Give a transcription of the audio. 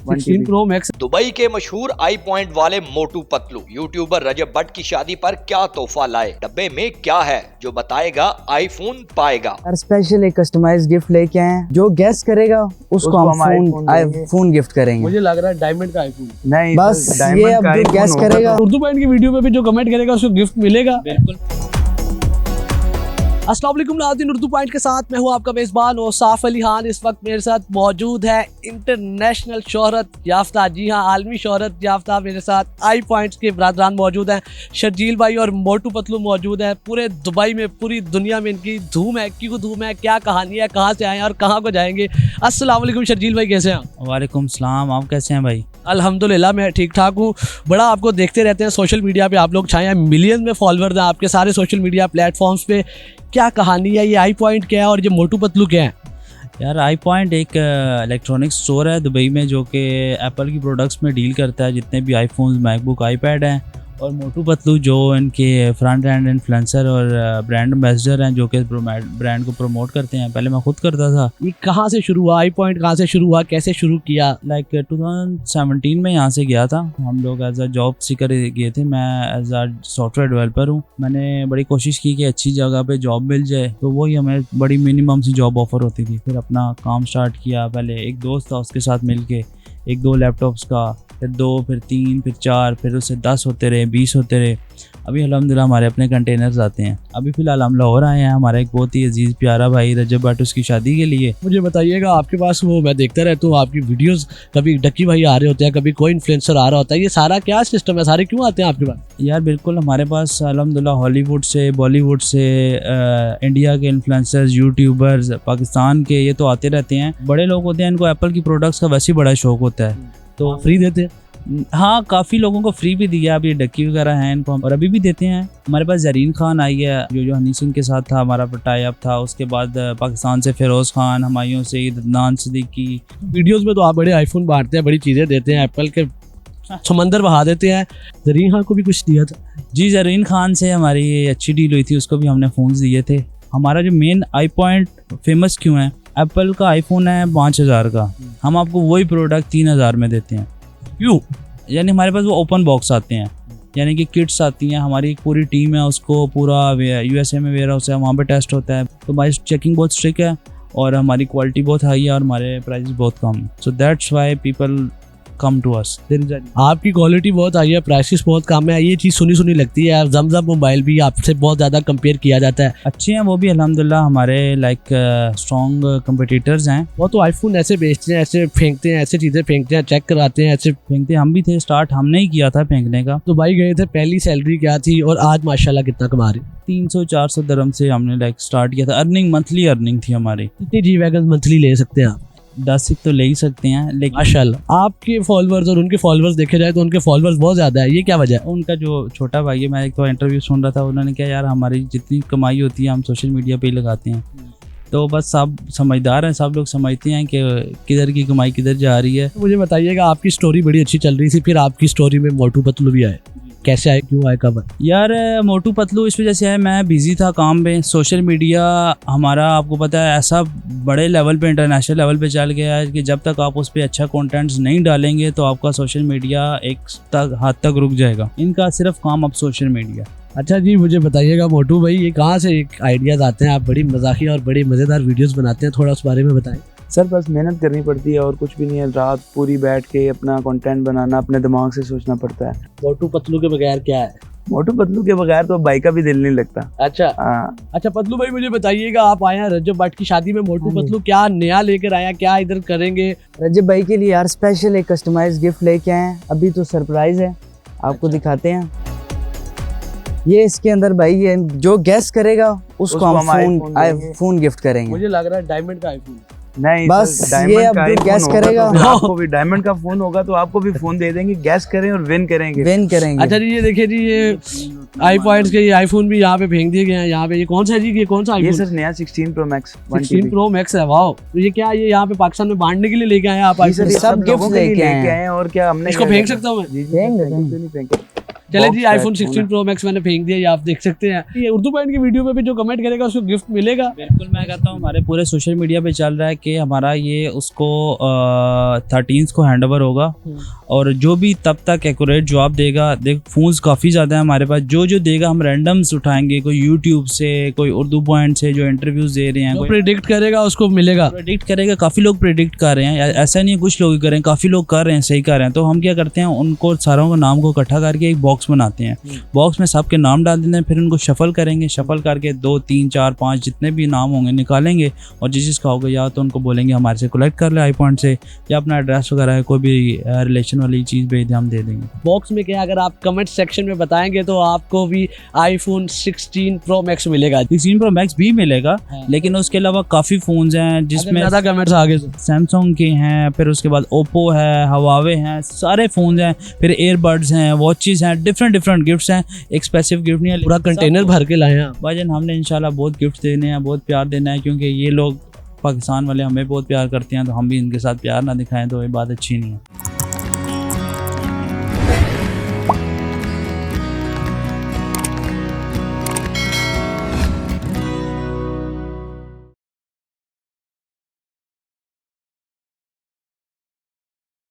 16 pro max. Dubai के मशहूर I point वाले मोटू पतलू यूट्यूबर रजब भट्ट की शादी पर क्या तोहफा लाए, डब्बे में क्या है, जो बताएगा आईफोन पाएगा। यार स्पेशल एक कस्टमाइज्ड गिफ्ट लेके आए हैं, जो गेस करेगा उसको हम आईफोन गिफ्ट करेंगे। मुझे लग रहा है डायमंड का आईफोन। नहीं बस ये अब जो गेस करेगा उर्दू पॉइंट की वीडियो पे भी जो कमेंट करेगा उसको गिफ्ट मिलेगा। बिल्कुल। अस्सलाम वालेकुम नाज़रीन, उर्दू पॉइंट के साथ मैं हूँ आपका मेज़बान और साफ अली खान। इस वक्त मेरे साथ मौजूद है इंटरनेशनल शोहरत याफ्ता, जी हाँ आलमी शोहरत याफ्ता, मेरे साथ आई पॉइंट्स के बरादरान मौजूद हैं। शर्जील भाई और मोटू पतलू मौजूद हैं। पूरे दुबई में, पूरी दुनिया में इनकी धूम है। क्यों धूम है, क्या कहानी है, कहाँ से आए हैं और कहाँ को जाएंगे। अस्सलाम वालेकुम शर्जील भाई, कैसे हैं? वालेकुम सलाम, आप कैसे हैं भाई? अल्हम्दुलिल्लाह मैं ठीक ठाक हूँ। बड़ा आपको देखते रहते हैं सोशल मीडिया पे, आप लोग छाए हैं, मिलियन में फॉलोअर्स हैं आपके सारे सोशल मीडिया प्लेटफॉर्म्स पे। क्या कहानी है, ये आई पॉइंट क्या है और ये मोटू पतलू क्या है? यार आई पॉइंट एक इलेक्ट्रॉनिक स्टोर है दुबई में जो कि एप्पल की प्रोडक्ट्स में डील करता है, जितने भी आईफोन्स, मैकबुक, आईपैड हैं। और मोटू पतलू जो इनके फ्रंट एंड इन्फ्लुएंसर और ब्रांड एम्बेसडर हैं, जो कि ब्रांड को प्रमोट करते हैं। पहले मैं खुद करता था। ये कहाँ से शुरू हुआ, आई पॉइंट कहाँ से शुरू हुआ, कैसे शुरू किया? लाइक 2017 में यहाँ से गया था। हम लोग एज अ जॉब सीकर गए थे। मैं एज अ सॉफ्टवेयर डेवलपर हूँ। मैंने बड़ी कोशिश की कि अच्छी जगह पे जॉब मिल जाए, तो वही हमें बड़ी मिनिमम सी जॉब ऑफर होती थी। फिर अपना काम स्टार्ट किया। पहले एक दोस्त था, उसके साथ मिल के 1-2 लैपटॉप्स का, फिर 2, फिर 3, फिर 4, फिर उससे 10 होते रहे, 20 होते रहे। अभी अल्हम्दुलिल्लाह हमारे अपने कंटेनर्स आते हैं। अभी फ़िलहाल हम लाहौर आए हैं। हमारा एक बहुत ही अजीज़ प्यारा भाई रजब भट्ट, उसकी शादी के लिए। मुझे बताइएगा, आपके पास वो मैं देखता रहता हूँ आपकी वीडियोस, कभी डक्की भाई आ रहे होते हैं, कभी कोई इन्फ्लुएंसर आ रहा होता है। ये सारा क्या सिस्टम है, सारे क्यों आते हैं आपके पास? यार बिल्कुल, हमारे पास अल्हम्दुलिल्लाह हॉलीवुड से, बॉलीवुड से, इंडिया के इन्फ्लुएंसर्स, यूट्यूबर्स, पाकिस्तान के, ये तो आते रहते हैं। बड़े लोग होते हैं, इनको एप्पल की प्रोडक्ट्स का वैसे ही बड़ा शौक होता है, तो फ्री देते हैं। हाँ, काफ़ी लोगों को फ्री भी दिया। अभी डक्की वगैरह हैं इनको हम, और अभी भी देते हैं। हमारे पास जरीन खान आई है, जो हनी सिंह के साथ था, हमारा टाई अप था। उसके बाद पाकिस्तान से फिरोज़ खान, हुमायूं से अदनान सिद्दीकी। वीडियोस में तो आप बड़े आईफोन बांटते हैं, बड़ी चीज़ें देते हैं, एप्पल के समंदर बहा देते हैं। जरीन खान को भी कुछ दिया था? जी, जरीन खान से हमारी अच्छी डील हुई थी, उसको भी हमने फ़ोन्स दिए थे। हमारा जो मेन आई पॉइंट फेमस क्यों है, एप्पल का आईफोन है 5000 का, हम आपको वही प्रोडक्ट 3000 में देते हैं। क्यों? यानी हमारे पास वो ओपन बॉक्स आते हैं, यानी कि किट्स आती हैं। हमारी एक पूरी टीम है, उसको पूरा USA में वेयर हाउस है, वहाँ पे टेस्ट होता है। तो हमारी चेकिंग बहुत स्ट्रिक्ट है और हमारी क्वालिटी बहुत हाई है और हमारे प्राइस बहुत कम। So that's why people come to us. आपकी क्वालिटी बहुत हाई है, प्राइसेस बहुत कम है, ये चीज़ सुनी सुनी लगती है। जमजम मोबाइल भी आपसे बहुत ज़्यादा कंपेयर किया जाता है। अच्छे हैं वो भी अल्हम्दुलिल्लाह, हमारे लाइक स्ट्रॉन्ग कंपटीटर्स हैं। वो तो आईफोन ऐसे बेचते हैं, ऐसे फेंकते हैं, ऐसे चीज़ें फेंकते हैं, चेक कराते हैं, ऐसे फेंकते। हम भी थे, स्टार्ट हमने ही किया था फेंकने का। तो भाई गए थे, पहली सैलरी क्या थी और आज माशाल्लाह कितना कमा रहे? 300-400 दरहम से हमने लाइक स्टार्ट किया था। अर्निंग मंथली अर्निंग थी हमारी। कितनी जी वैगन मंथली ले सकते हैं आप? 10 तो ले ही सकते हैं, लेकिन माशाल्लाह आपके फॉलोअर्स और उनके फॉलोअर्स देखे जाए तो उनके फॉलोअर्स बहुत ज़्यादा है। ये क्या वजह है? उनका जो छोटा भाई है, मैं एक तो इंटरव्यू सुन रहा था, उन्होंने कहा यार हमारी जितनी कमाई होती है हम सोशल मीडिया पे ही लगाते हैं। तो बस सब समझदार हैं, सब लोग समझते हैं कि किधर की कमाई किधर जा रही है। मुझे बताइएगा, आपकी स्टोरी बड़ी अच्छी चल रही थी, फिर आपकी स्टोरी में मोटू पतलू भी आए। कैसे आए, क्यों आए, कब आए? यार मोटू पतलू इस वजह से है, मैं बिज़ी था काम पे। सोशल मीडिया हमारा आपको पता है ऐसा बड़े लेवल पे, इंटरनेशनल लेवल पे चल गया है कि जब तक आप उस पर अच्छा कंटेंट्स नहीं डालेंगे तो आपका सोशल मीडिया एक हद तक रुक जाएगा। इनका सिर्फ काम अब सोशल मीडिया। अच्छा जी, मुझे बताइएगा मोटू भाई, ये कहाँ से एक आइडियाज़ आते हैं? आप बड़ी मजाकिया और बड़ी मज़ेदार वीडियोस बनाते हैं, थोड़ा उस बारे में बताएं। सर बस मेहनत करनी पड़ती है और कुछ भी नहीं है। रात पूरी बैठ के अपना कंटेंट बनाना, अपने दिमाग से सोचना पड़ता है। मोटू पतलू के बगैर क्या है? मोटू पतलू के बगैर तो भाई का भी दिल नहीं लगता। अच्छा हाँ। अच्छा पतलू भाई, मुझे बताइएगा, आप आए हैं रजब भट्ट की शादी में, मोटू पतलू क्या नया लेकर आया, क्या इधर करेंगे? रजब भाई के लिए यार स्पेशल एक कस्टमाइज्ड गिफ्ट लेके आए हैं। अभी तो सरप्राइज है, आपको दिखाते हैं। ये इसके अंदर भाई, ये जो गेस करेगा उसको हम आईफोन गिफ्ट करेंगे। मुझे लग रहा है डायमंड का आईफोन। नहीं बस ये अब जो गैस करेगा आपको भी डायमंड का फोन होगा तो आपको भी फोन दे देंगे। गैस करें और विन करेंगे। अच्छा जी, ये देखिए जी, ये आई पॉइंट्स के ये आईफोन भी यहाँ पे फेंक दिए गए हैं। यहाँ पे ये कौन सा है जी, ये कौन सा आईफोन? ये सर नया 16 प्रो मैक्स 16 प्रो मैक्स है। वाओ, तो ये क्या, ये यहाँ पे पाकिस्तान में बांटने के लिए लेके आए हैं आप? सब गिफ्ट लेके आए हैं। और क्या हमने इसको फेंक सकता हूँ मैं? नहीं फेंके। चले box जी, pack आईफोन phone 16 है। प्रो मैक्स मैंने फेंक दिया, ये आप देख सकते हैं। ये उर्दू पॉइंट की वीडियो पे भी जो कमेंट करेगा उसको गिफ्ट मिलेगा। बिल्कुल, मैं कहता हूँ हमारे पूरे सोशल मीडिया पे चल रहा है कि हमारा ये उसको 13 को हैंड ओवर होगा, और जो भी तब तक एक्यूरेट जवाब देगा, देख फोन्स काफ़ी ज़्यादा है हमारे पास, जो देगा हम रैंडम्स उठाएंगे, कोई यूट्यूब से, कोई उर्दू पॉइंट से जो इंटरव्यूज दे रहे हैं, जो कोई प्रिडिक्ट करेगा उसको मिलेगा। प्रेडिक्ट करेगा। काफ़ी लोग प्रेडिक्ट कर रहे हैं, ऐसा नहीं है कुछ लोग ही कर रहे हैं, काफ़ी लोग कर रहे हैं, सही कर रहे हैं। तो हम क्या करते हैं, उनको सारों के नाम को इकट्ठा करके एक बॉक्स बनाते हैं, बॉक्स में सबके नाम डाल देते हैं, फिर उनको शफल करेंगे, शफल करके 2 3 4 5 जितने भी नाम होंगे निकालेंगे, और जिसका होगा या तो उनको बोलेंगे हमारे से कलेक्ट कर ले आई पॉइंट से, या अपना एड्रेस वगैरह कोई भी रिलेशन वाली चीज़ भेज दे, हम दे देंगे। बॉक्स में क्या है, अगर आप कमेंट सेक्शन में बताएंगे तो आपको भी आईफोन 16 प्रो मैक्स मिलेगा। 16 प्रो मैक्स भी मिलेगा, लेकिन उसके अलावा काफ़ी फ़ोन्स हैं जिसमें ज़्यादा कमेंट्स आगे से सैमसंग के हैं, फिर उसके बाद ओप्पो है, हवावे हैं, सारे फ़ोन्स हैं, फिर एयरबड्स हैं, वॉचेस हैं, डिफरेंट गिफ्ट्स हैं। एक स्पेसिफिक गिफ्ट नहीं है, पूरा कंटेनर भर के लाए हैं। भाईजान हमने इंशाल्लाह बहुत गिफ्ट देने हैं, बहुत प्यार देना है, क्योंकि ये लोग पाकिस्तान वाले हमें बहुत प्यार करते हैं, तो हम भी इनके साथ प्यार ना दिखाएं तो ये बात अच्छी नहीं है।